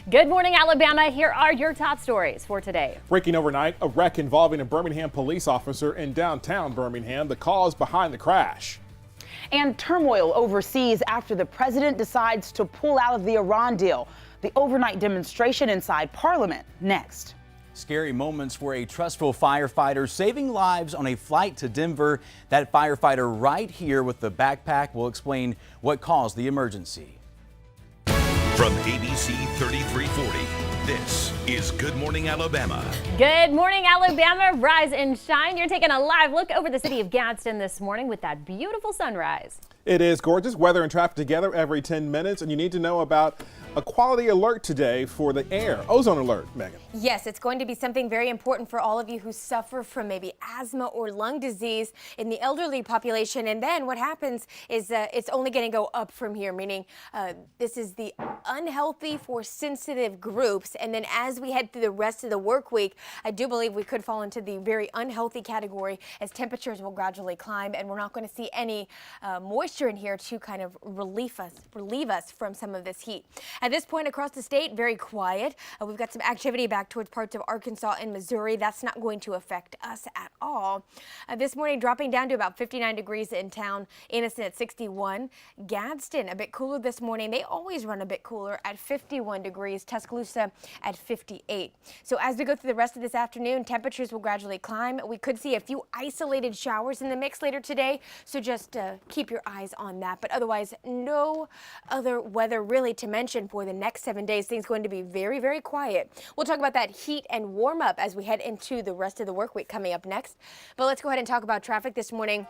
Good morning, Alabama. Here are your top stories for today. Breaking overnight, a wreck involving a Birmingham police officer in downtown Birmingham, the cause behind the crash. And turmoil overseas after the president decides to pull out of the Iran deal. The overnight demonstration inside Parliament next. Scary moments for a trustful firefighter saving lives on a flight to Denver. That firefighter right here with the backpack will explain what caused the emergency. From ABC 3340, this is Good Morning Alabama. Good morning, Alabama. Rise and shine. You're taking a live look over the city of Gadsden this morning with that beautiful sunrise. It is gorgeous. Weather and traffic together every 10 minutes, and you need to know about a quality alert today for the air. Ozone alert, Megan. Yes, it's going to be something very important for all of you who suffer from maybe asthma or lung disease in the elderly population. And then what happens is it's only going to go up from here, meaning this is the unhealthy for sensitive groups. And then as we head through the rest of the work week, I do believe we could fall into the very unhealthy category as temperatures will gradually climb, and we're not going to see any moisture in here to kind of relieve us from some of this heat. At this point across the state, very quiet. We've got some activity back towards parts of Arkansas and Missouri. That's not going to affect us at all. This morning dropping down to about 59 degrees in town. Innocent at 61. Gadsden a bit cooler this morning. They always run a bit cooler at 51 degrees. Tuscaloosa at 58. So as we go through the rest of this afternoon, temperatures will gradually climb. We could see a few isolated showers in the mix later today. So just keep your eyes on that. But otherwise, no other weather really to mention for the next 7 days. Things going to be very, very quiet. We'll talk about that heat and warm up as we head into the rest of the work week coming up next. But let's go ahead and talk about traffic this morning.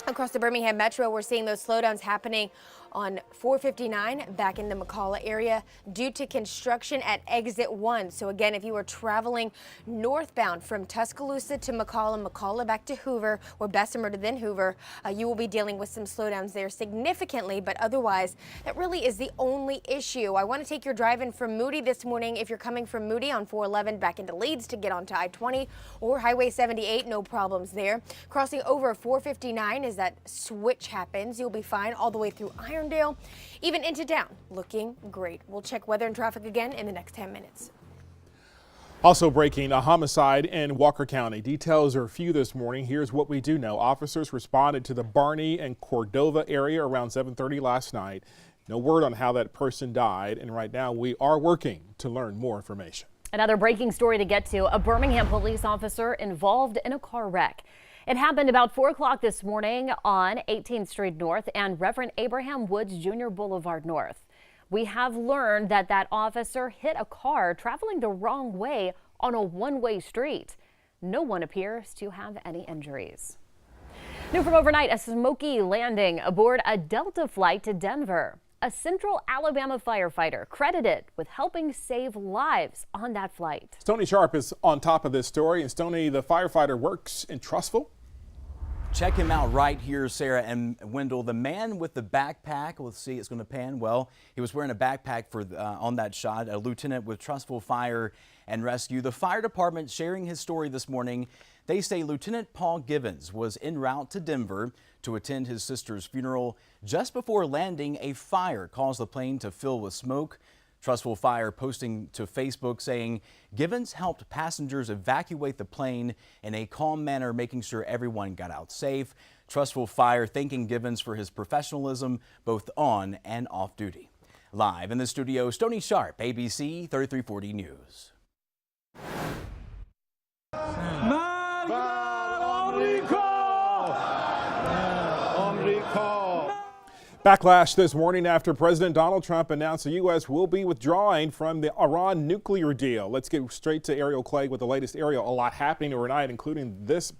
Across the Birmingham Metro, we're seeing those slowdowns happening on 459 back in the McCalla area due to construction at exit 1. So again, if you are traveling northbound from Tuscaloosa to McCalla back to Hoover, or Bessemer to then Hoover, you will be dealing with some slowdowns there significantly, but otherwise that really is the only issue. I want to take your drive in from Moody this morning. If you're coming from Moody on 411 back into Leeds to get onto I-20 or Highway 78, no problems there. Crossing over 459 as that switch happens, you'll be fine all the way through Irondale, even into town, looking great. We'll check weather and traffic again in the next 10 minutes. Also breaking, a homicide in Walker County. Details are few this morning. Here's what we do know. Officers responded to the Barney and Cordova area around 7:30 last night. No word on how that person died, and right now we are working to learn more information. Another breaking story to get to. A Birmingham police officer involved in a car wreck. It happened about 4 o'clock this morning on 18th Street North and Reverend Abraham Woods Jr. Boulevard North. We have learned that that officer hit a car traveling the wrong way on a one-way street. No one appears to have any injuries. New from overnight, a smoky landing aboard a Delta flight to Denver. A Central Alabama firefighter credited with helping save lives on that flight. Stony Sharp is on top of this story. And Stony, the firefighter, works in Trussville. Check him out right here, Sarah and Wendell. The man with the backpack, let's see, it's going to pan well. He was wearing a backpack for on that shot, a lieutenant with Trussville Fire and Rescue. The fire department sharing his story this morning. They say Lieutenant Paul Givens was en route to Denver to attend his sister's funeral. Just before landing, a fire caused the plane to fill with smoke. Trussville Fire posting to Facebook saying Givens helped passengers evacuate the plane in a calm manner, making sure everyone got out safe. Trussville Fire thanking Givens for his professionalism both on and off duty. Live in the studio, Stony Sharp, ABC 3340 News. Backlash this morning after President Donald Trump announced the U.S. will be withdrawing from the Iran nuclear deal. Let's get straight to Ariel Clegg with the latest. Ariel, a lot happening overnight, including this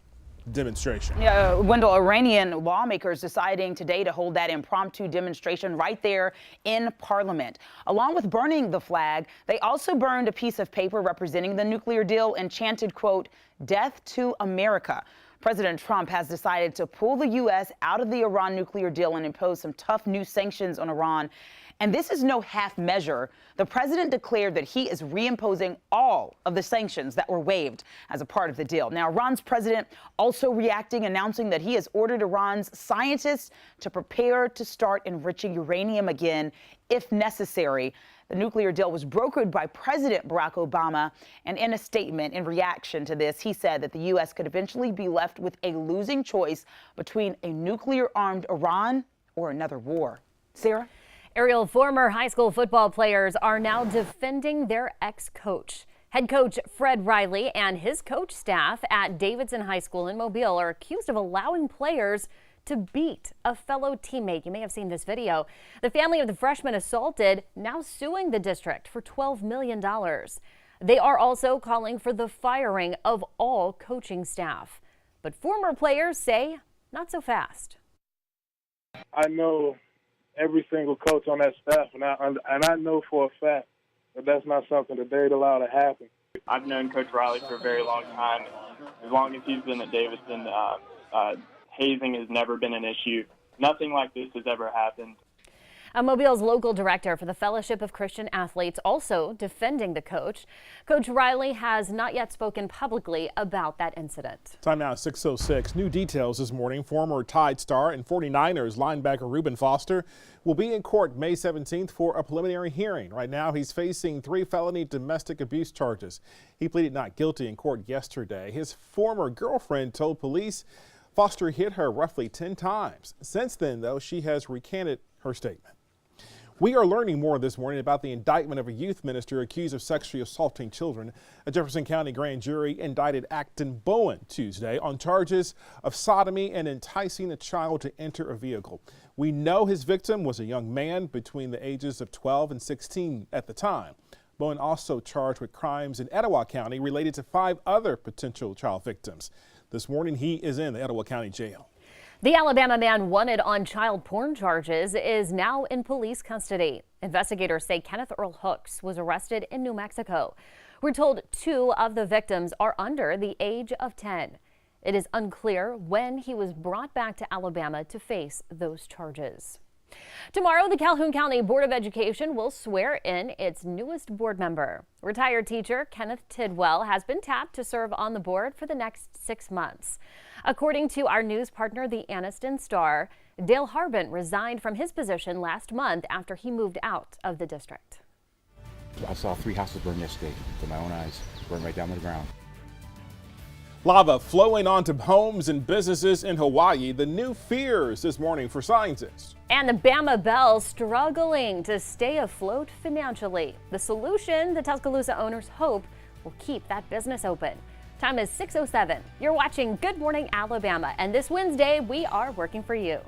demonstration. Wendell, Iranian lawmakers deciding today to hold that impromptu demonstration right there in Parliament. Along with burning the flag, they also burned a piece of paper representing the nuclear deal and chanted, quote, "Death to America." President Trump has decided to pull the U.S. out of the Iran nuclear deal and impose some tough new sanctions on Iran. And this is no half measure. The president declared that he is reimposing all of the sanctions that were waived as a part of the deal. Now, Iran's president also reacting, announcing that he has ordered Iran's scientists to prepare to start enriching uranium again if necessary. The nuclear deal was brokered by President Barack Obama, and in a statement in reaction to this, he said that the U.S. could eventually be left with a losing choice between a nuclear-armed Iran or another war. Sarah? Ariel, former high school football players are now defending their ex-coach. Head coach Fred Riley and his coach staff at Davidson High School in Mobile are accused of allowing players to beat a fellow teammate. You may have seen this video. The family of the freshman assaulted now suing the district for $12 million. They are also calling for the firing of all coaching staff. But former players say not so fast. I know every single coach on that staff, and I know for a fact that that's not something that they'd allow to happen. I've known Coach Riley for a very long time. As long as he's been at Davidson, hazing has never been an issue. Nothing like this has ever happened. Mobile's local director for the Fellowship of Christian Athletes also defending the coach. Coach Riley has not yet spoken publicly about that incident. Time now at 6:06. New details this morning. Former Tide star and 49ers linebacker Reuben Foster will be in court May 17th for a preliminary hearing. Right now, he's facing 3 felony domestic abuse charges. He pleaded not guilty in court yesterday. His former girlfriend told police Foster hit her roughly 10 times. Since then, though, she has recanted her statement. We are learning more this morning about the indictment of a youth minister accused of sexually assaulting children. A Jefferson County grand jury indicted Acton Bowen Tuesday on charges of sodomy and enticing a child to enter a vehicle. We know his victim was a young man between the ages of 12 and 16 at the time. Bowen also charged with crimes in Etowah County related to 5 other potential child victims. This morning, he is in the Etowah County Jail. The Alabama man wanted on child porn charges is now in police custody. Investigators say Kenneth Earl Hooks was arrested in New Mexico. We're told 2 of the victims are under the age of 10. It is unclear when he was brought back to Alabama to face those charges. Tomorrow, the Calhoun County Board of Education will swear in its newest board member. Retired teacher Kenneth Tidwell has been tapped to serve on the board for the next 6 months. According to our news partner, the Anniston Star, Dale Harbin resigned from his position last month after he moved out of the district. I saw 3 houses burn yesterday with my own eyes, burn right down to the ground. Lava flowing onto homes and businesses in Hawaii, the new fears this morning for scientists. And the Bama Bell struggling to stay afloat financially. The solution, the Tuscaloosa owners hope, will keep that business open. Time is 6:07. You're watching Good Morning Alabama, and this Wednesday we are working for you.